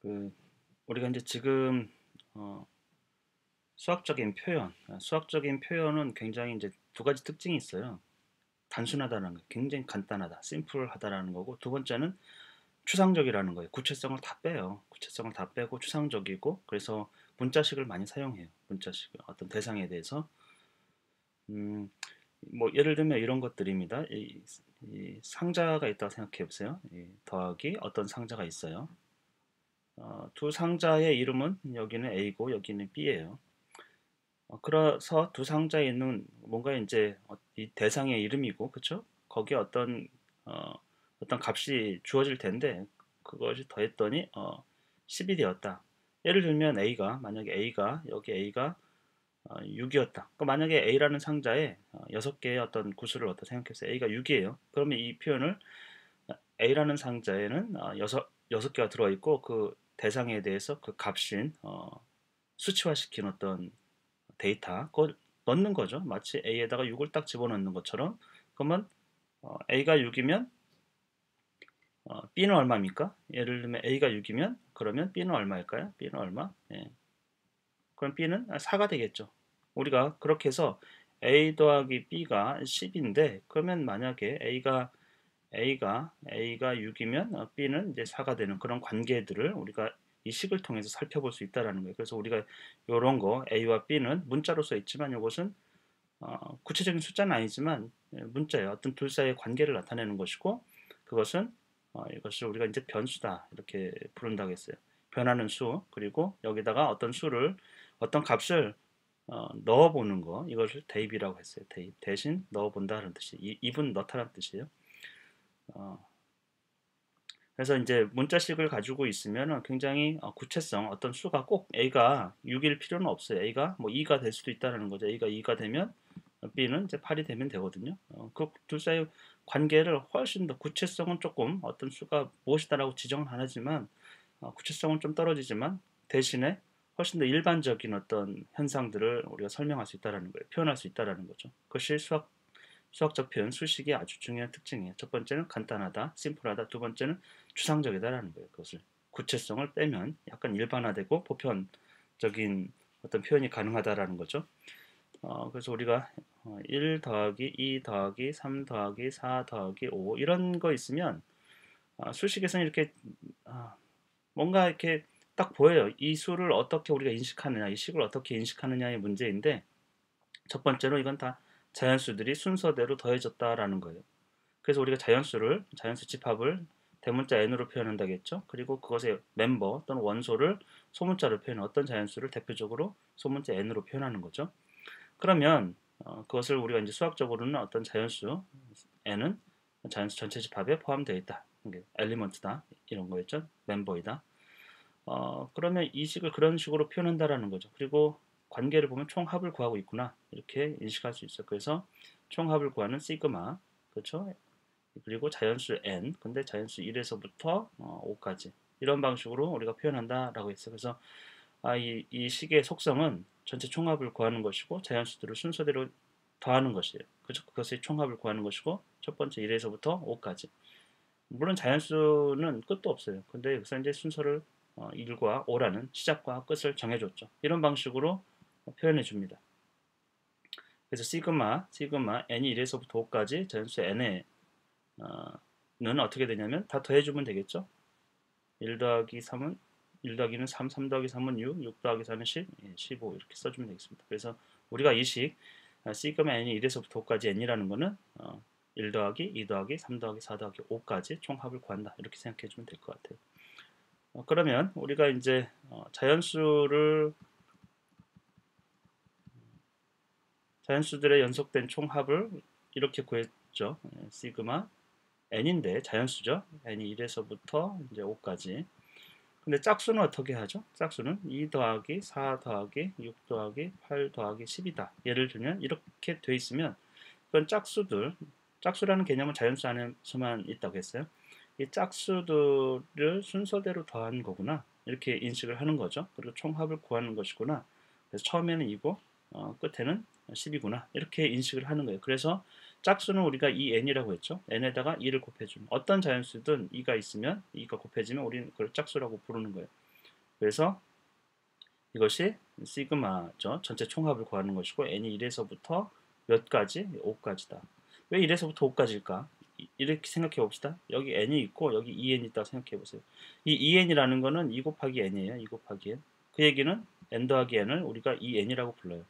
그 우리가 이제 지금 어, 수학적인 표현은 굉장히 이제 두 가지 특징이 있어요. 단순하다는 거, 굉장히 간단하다, 심플하다라는 거고, 두 번째는 추상적이라는 거예요. 구체성을 다 빼요. 구체성을 다 빼고 추상적이고, 그래서 문자식을 많이 사용해요. 문자식을 어떤 대상에 대해서. 음, 뭐 예를 들면 이런 것들입니다. 이 상자가 있다고 생각해 보세요. 더하기 어떤 상자가 있어요. 두 상자의 이름은 여기는 A고 여기는 B예요. 그래서 두 상자에 있는 뭔가 이제 이 대상의 이름이고, 그쵸? 거기에 어, 어떤 값이 주어질 텐데, 그것이 더했더니 10이 되었다. 예를 들면 만약에 여기 A가 6이었다. 그러니까 만약에 A라는 상자에 6개의 어떤 구수를 얻다 생각해서 A가 6이에요. 그러면 이 표현을 A라는 상자에는 6개가 들어있고, 그 대상에 대해서 그 값인 수치화시킨 어떤 데이터 그걸 넣는 거죠. 마치 A에다가 6을 딱 집어넣는 것처럼. 그러면 A가 6이면 B는 얼마입니까? 예를 들면 A가 6이면 그러면 B는 얼마일까요? B는 얼마? 예. 그럼 B는 4가 되겠죠. 우리가 그렇게 해서 A 더하기 B가 10인데, 그러면 만약에 A가 6이면 B는 이제 4가 되는 그런 관계들을 우리가 이 식을 통해서 살펴볼 수 있다라는 거예요. 그래서 우리가 이런 거 A와 B는 문자로 써 있지만, 이것은 구체적인 숫자는 아니지만 문자예요. 어떤 둘 사이의 관계를 나타내는 것이고, 그것은 이것을 우리가 이제 변수다 이렇게 부른다고 했어요. 변하는 수, 그리고 여기다가 어떤 값을 넣어보는 거, 이것을 대입이라고 했어요. 대입, 대신 넣어본다는 뜻이, 입은 넣다라는 뜻이에요. 어, 그래서 이제 문자식을 가지고 있으면 굉장히 구체성, 어떤 수가 꼭 A가 6일 필요는 없어요. A가 뭐 2가 될 수도 있다는 거죠. A가 2가 되면 B는 이제 8이 되면 되거든요. 그 둘 사이 관계를 훨씬 더, 구체성은 조금 어떤 수가 무엇이다라고 지정은 안 하지만 구체성은 좀 떨어지지만, 대신에 훨씬 더 일반적인 어떤 현상들을 우리가 설명할 수 있다라는 거예요. 표현할 수 있다라는 거죠. 그것이 수학적 표현, 수식의 아주 중요한 특징이에요. 첫 번째는 간단하다, 심플하다. 두 번째는 추상적이다라는 거예요. 그것을 구체성을 빼면 약간 일반화되고 보편적인 어떤 표현이 가능하다라는 거죠. 그래서 우리가 1 더하기 2 더하기 3 더하기 4 더하기 5 이런 거 있으면 수식에서는 이렇게 뭔가 이렇게 딱 보여요. 이 수를 어떻게 우리가 인식하느냐, 이 식을 어떻게 인식하느냐의 문제인데, 첫 번째로 이건 다 자연수들이 순서대로 더해졌다라는 거예요. 그래서 우리가 자연수 집합을 대문자 n으로 표현한다고 했죠. 그리고 그것의 멤버 또는 원소를 소문자로 표현해, 어떤 자연수를 대표적으로 소문자 n으로 표현하는 거죠. 그러면 그것을 우리가 이제 수학적으로는 어떤 자연수 n은 자연수 전체 집합에 포함되어 있다. 이게 엘리먼트다. 이런 거였죠. 멤버이다. 그러면 이 식을 그런 식으로 표현한다라는 거죠. 그리고 관계를 보면 총합을 구하고 있구나. 이렇게 인식할 수 있어요. 그래서 총합을 구하는 시그마, 그렇죠? 그리고 자연수 n, 근데 자연수 1에서부터 5까지 이런 방식으로 우리가 표현한다라고 했어요. 그래서 이 식의 속성은 전체 총합을 구하는 것이고, 자연수들을 순서대로 더하는 것이에요. 그죠? 그것의 총합을 구하는 것이고, 첫 번째 1에서부터 5까지. 물론 자연수는 끝도 없어요. 근데 여기서 이제 순서를 1과 5라는 시작과 끝을 정해줬죠. 이런 방식으로 표현해 줍니다. 그래서 시그마 n이 1에서부터 5까지 자연수 n의 는 어떻게 되냐면 다 더해주면 되겠죠. 1 더하기 3은 1 더하기는 3 더하기 3은 6 더하기 4는 10, 15 이렇게 써주면 되겠습니다. 그래서 우리가 이 식 시그마 n이 1에서부터 5까지 n이라는 거는 1 더하기 2 더하기 3 더하기 4 더하기 5까지 총합을 구한다. 이렇게 생각해 주면 될 것 같아요. 그러면 우리가 이제 자연수들의 연속된 총합을 이렇게 구했죠. 시그마 n인데 자연수죠. n이 1에서부터 이제 5까지. 근데 짝수는 어떻게 하죠? 짝수는 2 더하기 4 더하기 6 더하기 8 더하기 10이다. 예를 들면 이렇게 돼 있으면, 그건 짝수라는 개념은 자연수 안에서만 있다고 했어요. 이 짝수들을 순서대로 더한 거구나. 이렇게 인식을 하는 거죠. 그리고 총합을 구하는 것이구나. 그래서 처음에는 2고 끝에는 10이구나. 이렇게 인식을 하는 거예요. 그래서 짝수는 우리가 2n이라고 했죠. n에다가 2를 곱해주면, 어떤 자연수든 2가 있으면 2가 곱해지면 우리는 그걸 짝수라고 부르는 거예요. 그래서 이것이 시그마죠. 전체 총합을 구하는 것이고 n이 1에서부터 몇 가지? 5까지다. 왜 1에서부터 5까지일까? 이렇게 생각해 봅시다. 여기 n이 있고 여기 2n이 있다고 생각해 보세요. 이 2n이라는 거는 2 곱하기 n이에요. 2 곱하기 n. 그 얘기는 n 더하기 n을 우리가 2n이라고 불러요.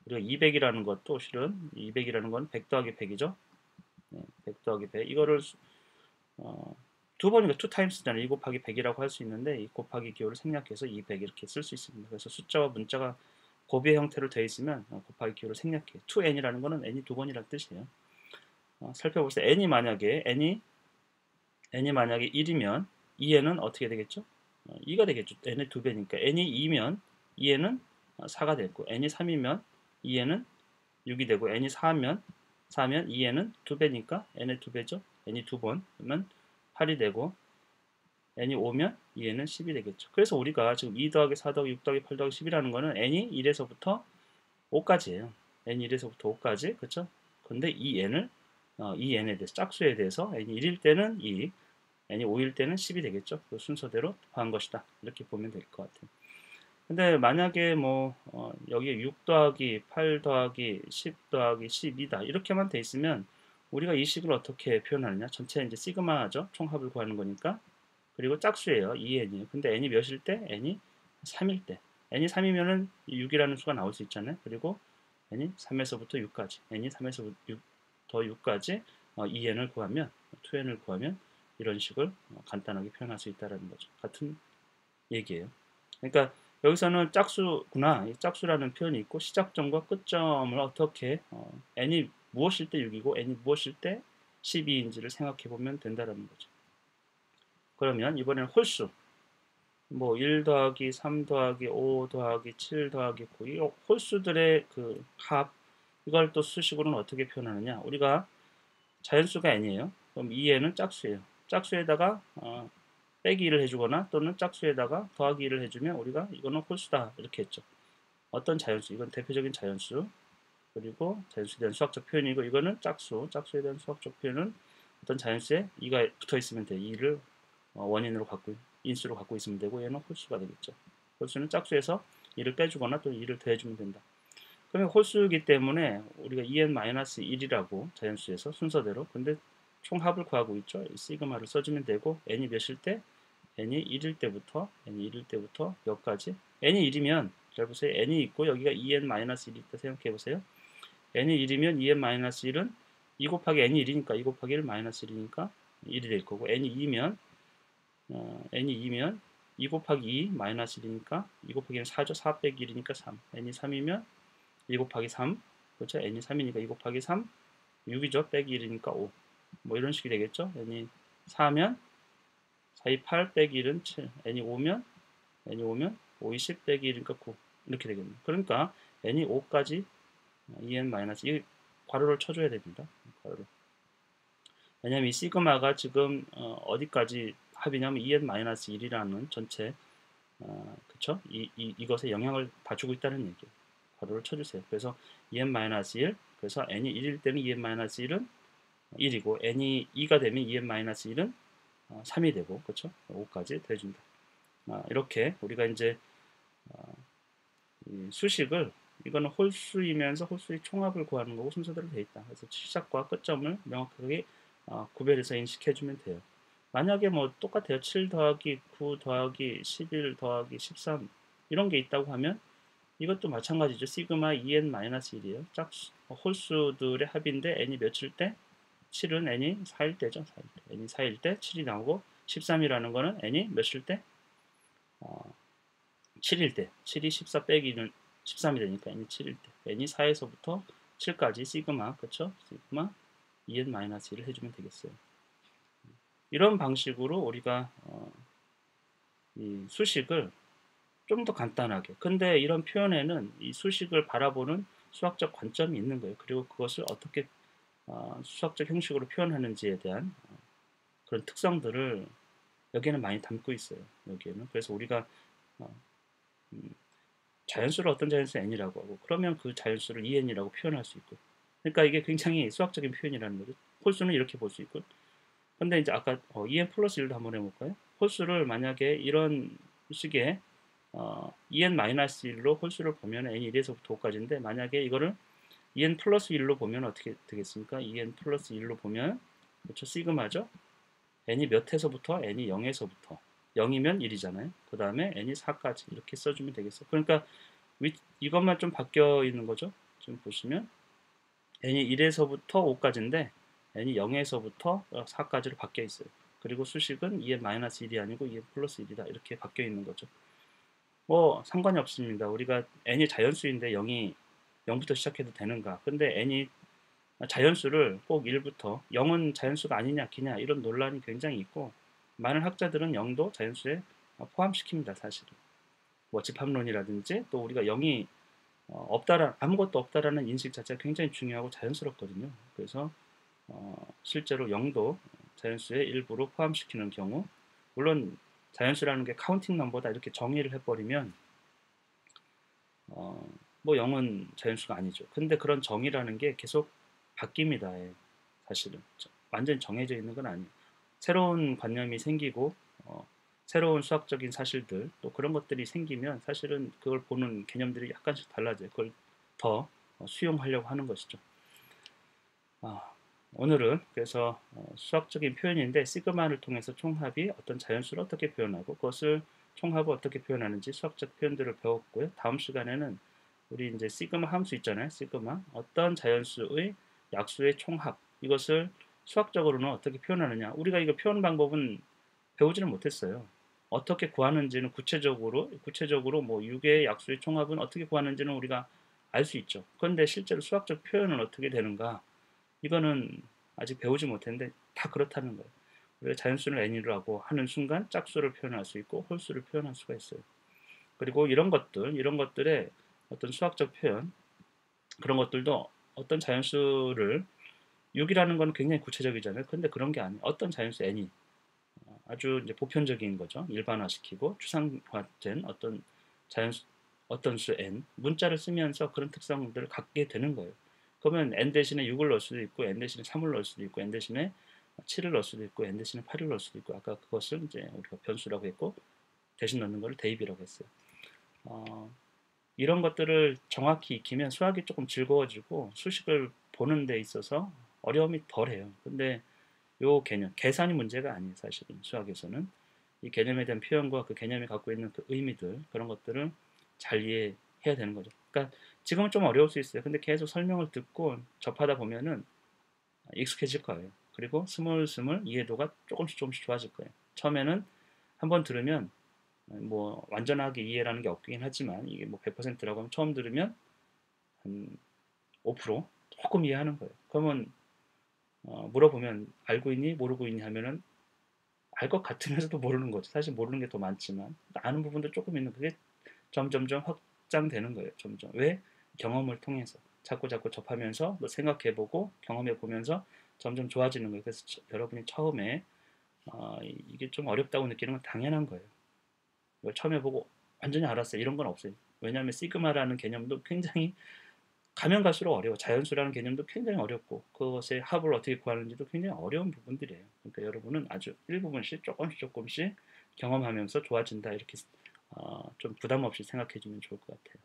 그리고 200이라는 것도 실은 200이라는 건 100 더하기 100이죠. 100 더하기 100. 이거를 두 번이니까 2 times잖아요. 2 곱하기 100이라고 할 수 있는데 이 곱하기 기호를 생략해서 200 이렇게 쓸 수 있습니다. 그래서 숫자와 문자가 곱의 형태로 되어 있으면 곱하기 기호를 생략해요. 2n이라는 거는 n이 두 번이라는 뜻이에요. 살펴보세요. n이 만약에 1이면 2n은 어떻게 되겠죠? 2가 되겠죠. n의 두 배니까. n이 2면 2n은 4가 되고 n이 3이면 2n은 6이 되고 n이 4면 2n은 두 배니까 n의 두 배죠. n이 두 번 그러면 8이 되고 n이 5면 2n은 10이 되겠죠. 그래서 우리가 지금 2 더하기 4 더하기 6 더하기 8 더하기 10이라는 거는 n이 1에서부터 5까지예요. n이 1에서부터 5까지. 그렇죠? 근데 이 n에 대해서 짝수에 대해서 n이 1일 때는 2, n이 5일 때는 10이 되겠죠. 그 순서대로 더한 것이다. 이렇게 보면 될 것 같아요. 근데 만약에 여기에 6 더하기 8 더하기 10 더하기 12다 이렇게만 돼 있으면 우리가 이 식을 어떻게 표현하느냐? 전체 이제 시그마죠. 총합을 구하는 거니까. 그리고 짝수예요. 2n이에요. 근데 n이 몇일 때? n이 3일 때. n이 3이면은 6이라는 수가 나올 수 있잖아요. 그리고 n이 3에서부터 6까지. n이 3에서 6, 더 6까지 2n을 구하면 2n을 구하면 이런 식을 간단하게 표현할 수 있다는 거죠. 같은 얘기예요. 그러니까 여기서는 짝수구나. 이 짝수라는 표현이 있고 시작점과 끝점을 어떻게 n이 무엇일 때 6이고 n이 무엇일 때 12인지를 생각해 보면 된다는 거죠. 그러면 이번에는 홀수. 1 더하기 3 더하기 5 더하기 7 더하기 9. 이 홀수들의 그 합. 이걸 또 수식으로는 어떻게 표현하느냐. 우리가 자연수가 n이에요. 그럼 2n은 짝수예요. 짝수에다가 빼기 1을 해주거나 또는 짝수에다가 더하기 1을 해주면 우리가 이거는 홀수다 이렇게 했죠. 어떤 자연수? 이건 대표적인 자연수. 그리고 자연수에 대한 수학적 표현이고 이거는 짝수에 대한 수학적 표현은 어떤 자연수에 2가 붙어 있으면 돼. 2를 원인으로 인수로 갖고 있으면 되고 얘는 홀수가 되겠죠. 홀수는 짝수에서 2를 빼주거나 또 2를 더해주면 된다. 그러면 홀수이기 때문에 우리가 2n-1이라고 자연수에서 순서대로 근데 총합을 구하고 있죠. 이 시그마를 써주면 되고 n이 몇일 때? n이 1일 때부터 몇 가지? n이 1이면 잘 보세요. n이 있고 여기가 2n-1이 있다 생각해 보세요. n이 1이면 2n-1은 2 곱하기 n이 1이니까 2 곱하기 1 1이니까 1이 될 거고 n이 2면 n이 2 곱하기 2 마이너스 1이니까 2 곱하기 1은 4죠. 4 빼기 1이니까 3. n이 3이면 2 곱하기 3. 그렇죠? n이 3이니까 2 곱하기 3. 6이죠. 빼기 1이니까 5. 이런 식이 되겠죠. n이 4면 4, 2, 8 빼기 1은 7. n이 5면 5, 2, 10 빼기 1이니까 9. 이렇게 되겠네요. 그러니까 n이 5까지 2n- 이 괄호를 쳐줘야 됩니다. 괄호를. 왜냐하면 이 시그마가 지금 어디까지 합이냐면 2n-1이라는 전체 그쵸? 이것에 영향을 다 주고 있다는 얘기예요. 괄호를 쳐주세요. 그래서 2n-1 그래서 n이 1일 때는 2n-1은 1이고 n이 2가 되면 2n-1은 3이 되고 그쵸? 5까지 더해준다. 이렇게 우리가 이제 이 수식을 이거는 홀수이면서 홀수의 총합을 구하는 거고 순서대로 되어 있다. 그래서 시작과 끝점을 명확하게 구별해서 인식해주면 돼요. 만약에 똑같아요. 7 더하기 9 더하기 11 더하기 13 이런 게 있다고 하면 이것도 마찬가지죠. 시그마 2n-1이에요. 홀수들의 합인데 n이 몇일 때? 7은 n이 4일 때죠. 4일 때. n이 4일 때 7이 나오고 13이라는 거는 n이 몇일 때? 7일 때. 7이 14 빼기는 13이 되니까 n이 7일 때. n이 4에서부터 7까지 시그마, 그쵸? 시그마 2n-1을 해주면 되겠어요. 이런 방식으로 우리가 이 수식을 좀 더 간단하게. 근데 이런 표현에는 이 수식을 바라보는 수학적 관점이 있는 거예요. 그리고 그것을 어떻게 수학적 형식으로 표현하는지에 대한 그런 특성들을 여기에는 많이 담고 있어요. 여기에는. 그래서 우리가 자연수를 어떤 자연수 n이라고 하고 그러면 그 자연수를 2n이라고 표현할 수 있고 그러니까 이게 굉장히 수학적인 표현이라는 거죠. 홀수는 이렇게 볼 수 있고 근데 이제 아까 2n 플러스 1도 한번 해볼까요? 홀수를 만약에 이런 식의 en-1로 홀수를 보면 n이 1에서부터 5까지인데 만약에 이거를 en 플러스 1로 보면 어떻게 되겠습니까? en 플러스 1로 보면 그렇죠? 시그마죠? n이 몇에서부터? n이 0에서부터 0이면 1이잖아요. 그 다음에 n이 4까지 이렇게 써주면 되겠어요. 그러니까 이것만 좀 바뀌어 있는 거죠. 지금 보시면 n이 1에서부터 5까지인데 n이 0에서부터 4까지로 바뀌어 있어요. 그리고 수식은 2n-1이 아니고 2n 플러스 1이다. 이렇게 바뀌어 있는 거죠. 뭐 상관이 없습니다. 우리가 n이 자연수인데 0부터 시작해도 되는가? 근데 n이 자연수를 꼭 1부터 0은 자연수가 아니냐 기냐 이런 논란이 굉장히 있고 많은 학자들은 0도 자연수에 포함시킵니다. 사실은. 뭐 집합론이라든지 또 우리가 0이 아무것도 없다라는 인식 자체가 굉장히 중요하고 자연스럽거든요. 그래서 실제로 0도 자연수의 일부로 포함시키는 경우 물론 자연수라는 게 카운팅 넘버다 이렇게 정의를 해버리면 뭐 0은 자연수가 아니죠. 근데 그런 정의라는 게 계속 바뀝니다. 사실은 완전히 정해져 있는 건 아니에요. 새로운 관념이 생기고 새로운 수학적인 사실들 또 그런 것들이 생기면 사실은 그걸 보는 개념들이 약간씩 달라져요. 그걸 더 수용하려고 하는 것이죠. 오늘은 그래서 수학적인 표현인데 시그마를 통해서 총합이 어떤 자연수를 어떻게 표현하고 그것을 총합을 어떻게 표현하는지 수학적 표현들을 배웠고요. 다음 시간에는 우리 이제 시그마 함수 있잖아요. 시그마 어떤 자연수의 약수의 총합 이것을 수학적으로는 어떻게 표현하느냐. 우리가 이거 표현 방법은 배우지는 못했어요. 어떻게 구하는지는 구체적으로 뭐 6의 약수의 총합은 어떻게 구하는지는 우리가 알 수 있죠. 그런데 실제로 수학적 표현은 어떻게 되는가? 이거는 아직 배우지 못했는데 다 그렇다는 거예요. 우리가 자연수를 n이라고 하고 하는 순간 짝수를 표현할 수 있고 홀수를 표현할 수가 있어요. 그리고 이런 것들의 어떤 수학적 표현, 그런 것들도 어떤 자연수를 6이라는 건 굉장히 구체적이잖아요. 근데 그런 게 아니에요. 어떤 자연수 n이 아주 이제 보편적인 거죠. 일반화시키고 추상화된 자연수, 어떤 수 n 문자를 쓰면서 그런 특성들을 갖게 되는 거예요. 그러면 n 대신에 6을 넣을 수도 있고 n 대신에 3을 넣을 수도 있고 n 대신에 7을 넣을 수도 있고 n 대신에 8을 넣을 수도 있고 아까 그것을 이제 우리가 변수라고 했고 대신 넣는 것을 대입이라고 했어요. 이런 것들을 정확히 익히면 수학이 조금 즐거워지고 수식을 보는 데 있어서 어려움이 덜해요. 근데 요 개념, 계산이 문제가 아니에요. 사실은 수학에서는 이 개념에 대한 표현과 그 개념이 갖고 있는 그 의미들 그런 것들을 잘 이해해야 되는 거죠. 그러니까 지금은 좀 어려울 수 있어요. 근데 계속 설명을 듣고 접하다 보면은 익숙해질 거예요. 그리고 스물스물 이해도가 조금씩 좋아질 거예요. 처음에는 한번 들으면 뭐 완전하게 이해라는 게 없긴 하지만 이게 뭐 100%라고 하면 처음 들으면 한 5% 조금 이해하는 거예요. 그러면 물어보면 알고 있니? 모르고 있니? 하면은 알 것 같으면서도 모르는 거죠. 사실 모르는 게 더 많지만 아는 부분도 조금 있는 그게 점점점 확장되는 거예요. 점점. 왜? 경험을 통해서 자꾸 접하면서 뭐 생각해보고 경험해보면서 점점 좋아지는 거예요. 그래서 여러분이 처음에 이게 좀 어렵다고 느끼는 건 당연한 거예요. 이걸 처음 해보고 완전히 알았어요. 이런 건 없어요. 왜냐하면 시그마라는 개념도 굉장히 가면 갈수록 어려워. 자연수라는 개념도 굉장히 어렵고 그것의 합을 어떻게 구하는지도 굉장히 어려운 부분들이에요. 그러니까 여러분은 아주 일부분씩 조금씩 경험하면서 좋아진다 이렇게 좀 부담 없이 생각해 주면 좋을 것 같아요.